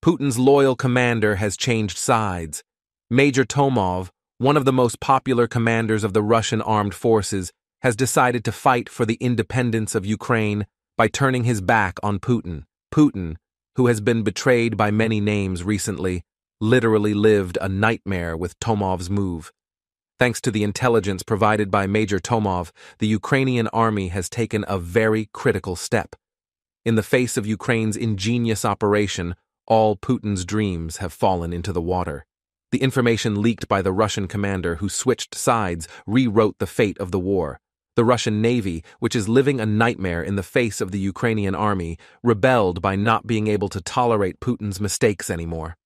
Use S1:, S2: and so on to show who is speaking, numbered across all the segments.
S1: Putin's loyal commander has changed sides. Major Tomov, one of the most popular commanders of the Russian armed forces, has decided to fight for the independence of Ukraine by turning his back on Putin. Putin, who has been betrayed by many names recently, literally lived a nightmare with Tomov's move. Thanks to the intelligence provided by Major Tomov, the Ukrainian army has taken a very critical step. In the face of Ukraine's ingenious operation, all Putin's dreams have fallen into the water. The information leaked by the Russian commander who switched sides rewrote the fate of the war. The Russian Navy, which is living a nightmare in the face of the Ukrainian army, rebelled by not being able to tolerate Putin's mistakes anymore.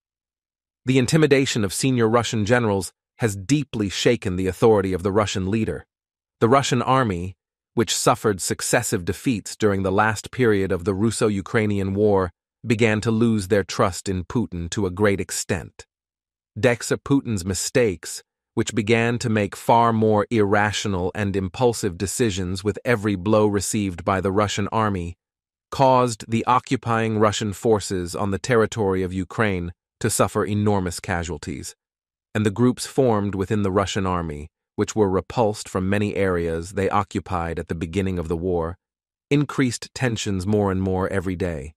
S1: The intimidation of senior Russian generals has deeply shaken the authority of the Russian leader. The Russian army, which suffered successive defeats during the last period of the Russo-Ukrainian War, began to lose their trust in Putin to a great extent. Thanks to Putin's mistakes, which began to make far more irrational and impulsive decisions with every blow received by the Russian army, caused the occupying Russian forces on the territory of Ukraine to suffer enormous casualties, and the groups formed within the Russian army, which were repulsed from many areas they occupied at the beginning of the war, increased tensions more and more every day.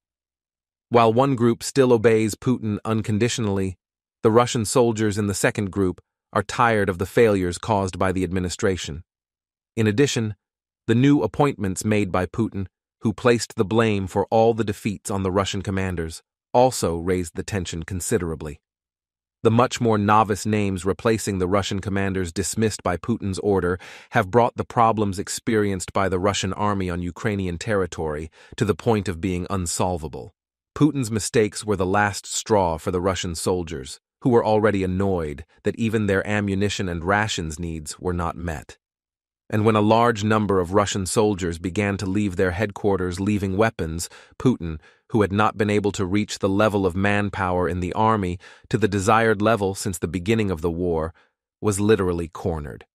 S1: While one group still obeys Putin unconditionally, the Russian soldiers in the second group are tired of the failures caused by the administration. In addition, the new appointments made by Putin, who placed the blame for all the defeats on the Russian commanders, also raised the tension considerably. The much more novice names replacing the Russian commanders dismissed by Putin's order have brought the problems experienced by the Russian army on Ukrainian territory to the point of being unsolvable. Putin's mistakes were the last straw for the Russian soldiers, who were already annoyed that even their ammunition and rations needs were not met. And when a large number of Russian soldiers began to leave their headquarters leaving weapons, Putin, who had not been able to reach the level of manpower in the army to the desired level since the beginning of the war, was literally cornered.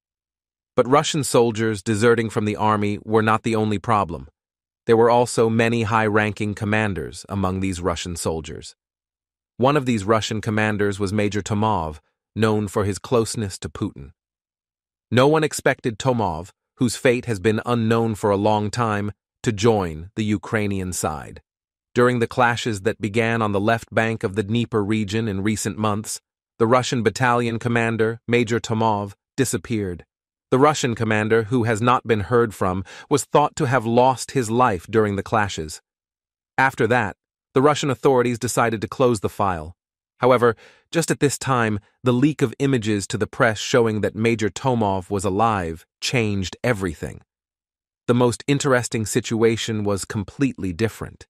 S1: But Russian soldiers deserting from the army were not the only problem. There were also many high-ranking commanders among these Russian soldiers. One of these Russian commanders was Major Tomov, known for his closeness to Putin. No one expected Tomov, whose fate has been unknown for a long time, to join the Ukrainian side. During the clashes that began on the left bank of the Dnieper region in recent months, the Russian battalion commander, Major Tomov, disappeared. The Russian commander, who has not been heard from, was thought to have lost his life during the clashes. After that, the Russian authorities decided to close the file. However, just at this time, the leak of images to the press showing that Major Tomov was alive changed everything. The most interesting situation was completely different.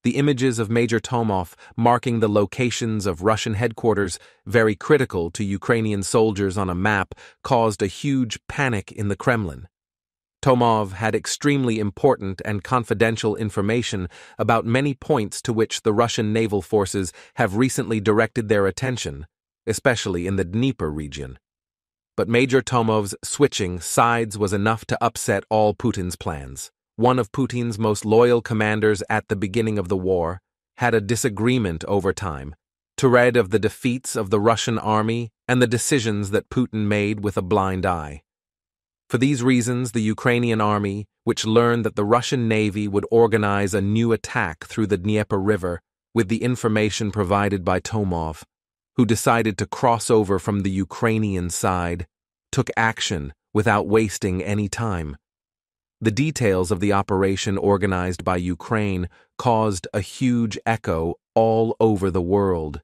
S1: The images of Major Tomov marking the locations of Russian headquarters, very critical to Ukrainian soldiers on a map, caused a huge panic in the Kremlin. Tomov had extremely important and confidential information about many points to which the Russian naval forces have recently directed their attention, especially in the Dnieper region. But Major Tomov's switching sides was enough to upset all Putin's plans. One of Putin's most loyal commanders at the beginning of the war had a disagreement over time, to read of the defeats of the Russian army and the decisions that Putin made with a blind eye. For these reasons, the Ukrainian army, which learned that the Russian Navy would organize a new attack through the Dnieper River with the information provided by Tomov, who decided to cross over from the Ukrainian side, took action without wasting any time. The details of the operation organized by Ukraine caused a huge echo all over the world.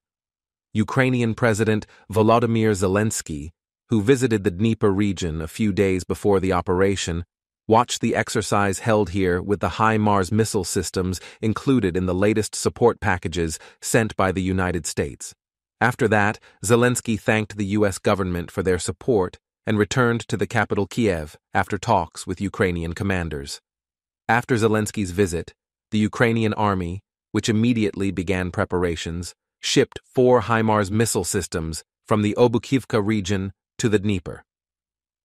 S1: Ukrainian President Volodymyr Zelensky, who visited the Dnieper region a few days before the operation, watched the exercise held here with the HIMARS missile systems included in the latest support packages sent by the United States. After that, Zelensky thanked the U.S. government for their support and returned to the capital Kiev after talks with Ukrainian commanders. After Zelensky's visit, the Ukrainian army, which immediately began preparations, shipped 4 HIMARS missile systems from the Obukivka region to the Dnieper.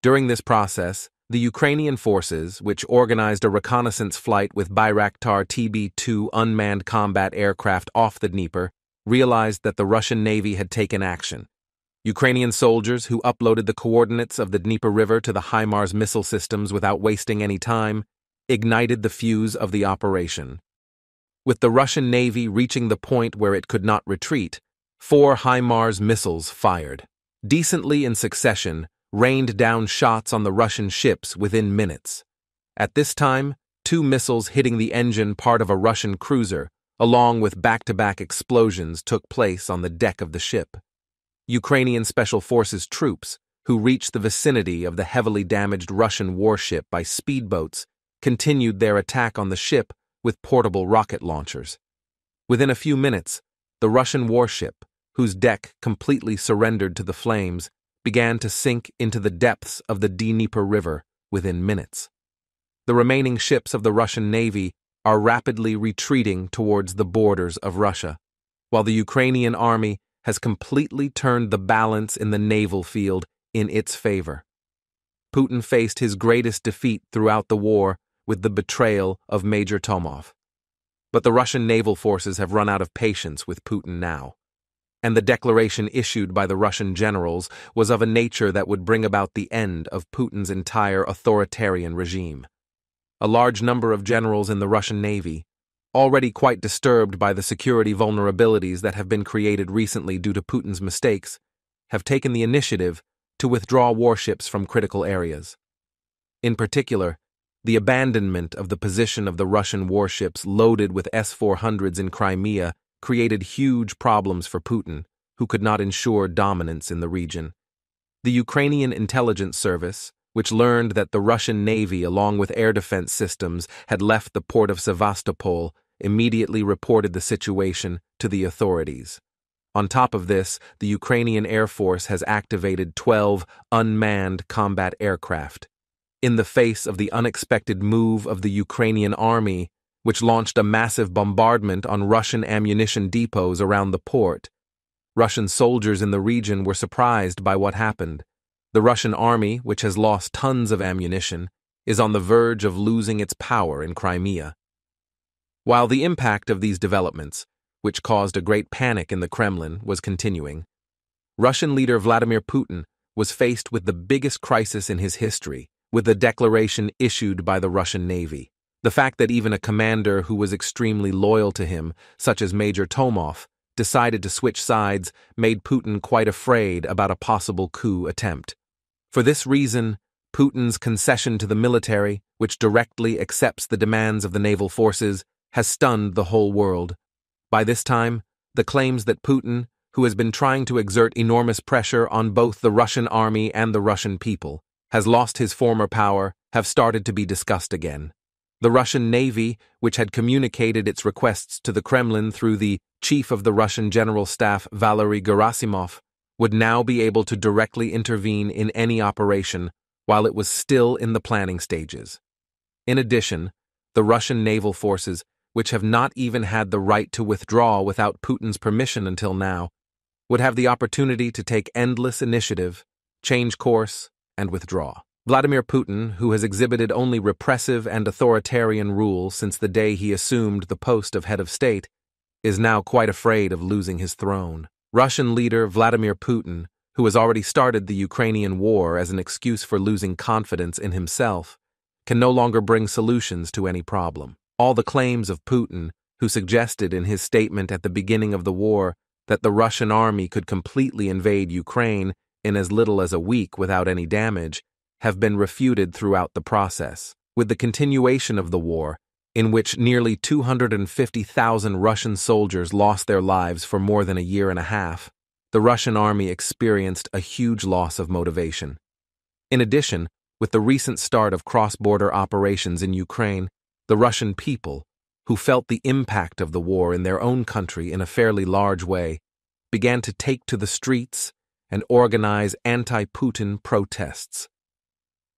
S1: During this process, the Ukrainian forces, which organized a reconnaissance flight with Bayraktar TB-2 unmanned combat aircraft off the Dnieper, realized that the Russian Navy had taken action. Ukrainian soldiers who uploaded the coordinates of the Dnieper River to the HIMARS missile systems without wasting any time ignited the fuse of the operation. With the Russian Navy reaching the point where it could not retreat, 4 HIMARS missiles fired, decently in succession, rained down shots on the Russian ships within minutes. At this time, 2 missiles hitting the engine part of a Russian cruiser, along with back-to-back explosions, took place on the deck of the ship. Ukrainian Special Forces troops, who reached the vicinity of the heavily damaged Russian warship by speedboats, continued their attack on the ship with portable rocket launchers. Within a few minutes, the Russian warship, whose deck completely surrendered to the flames, began to sink into the depths of the Dnieper River within minutes. The remaining ships of the Russian Navy are rapidly retreating towards the borders of Russia, while the Ukrainian army has completely turned the balance in the naval field in its favor. Putin faced his greatest defeat throughout the war with the betrayal of Major Tomov. But the Russian naval forces have run out of patience with Putin now, and the declaration issued by the Russian generals was of a nature that would bring about the end of Putin's entire authoritarian regime. A large number of generals in the Russian Navy, already quite disturbed by the security vulnerabilities that have been created recently due to Putin's mistakes, have taken the initiative to withdraw warships from critical areas. In particular, the abandonment of the position of the Russian warships loaded with S-400s in Crimea created huge problems for Putin, who could not ensure dominance in the region. The Ukrainian intelligence service, which learned that the Russian Navy along with air defense systems had left the port of Sevastopol, immediately reported the situation to the authorities. On top of this, the Ukrainian Air Force has activated 12 unmanned combat aircraft. In the face of the unexpected move of the Ukrainian army, which launched a massive bombardment on Russian ammunition depots around the port, Russian soldiers in the region were surprised by what happened. The Russian army, which has lost tons of ammunition, is on the verge of losing its power in Crimea. While the impact of these developments, which caused a great panic in the Kremlin, was continuing, Russian leader Vladimir Putin was faced with the biggest crisis in his history, with the declaration issued by the Russian Navy. The fact that even a commander who was extremely loyal to him, such as Major Tomov, decided to switch sides made Putin quite afraid about a possible coup attempt. For this reason, Putin's concession to the military, which directly accepts the demands of the naval forces, has stunned the whole world. By this time, the claims that Putin, who has been trying to exert enormous pressure on both the Russian army and the Russian people, has lost his former power, have started to be discussed again. The Russian Navy, which had communicated its requests to the Kremlin through the chief of the Russian General Staff, Valery Gerasimov, would now be able to directly intervene in any operation while it was still in the planning stages. In addition, the Russian naval forces, which have not even had the right to withdraw without Putin's permission until now, would have the opportunity to take endless initiative, change course, and withdraw. Vladimir Putin, who has exhibited only repressive and authoritarian rule since the day he assumed the post of head of state, is now quite afraid of losing his throne. Russian leader Vladimir Putin, who has already started the Ukrainian war as an excuse for losing confidence in himself, can no longer bring solutions to any problem. All the claims of Putin, who suggested in his statement at the beginning of the war that the Russian army could completely invade Ukraine in as little as a week without any damage, have been refuted throughout the process. With the continuation of the war, in which nearly 250,000 Russian soldiers lost their lives for more than a year and a half, the Russian army experienced a huge loss of motivation. In addition, with the recent start of cross-border operations in Ukraine, the Russian people, who felt the impact of the war in their own country in a fairly large way, began to take to the streets and organize anti-Putin protests.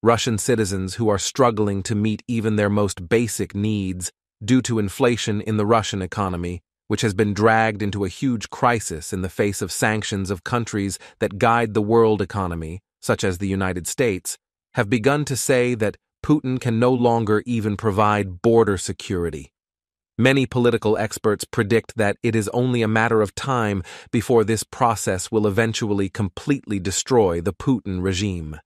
S1: Russian citizens who are struggling to meet even their most basic needs due to inflation in the Russian economy, which has been dragged into a huge crisis in the face of sanctions of countries that guide the world economy, such as the United States, have begun to say that Putin can no longer even provide border security. Many political experts predict that it is only a matter of time before this process will eventually completely destroy the Putin regime.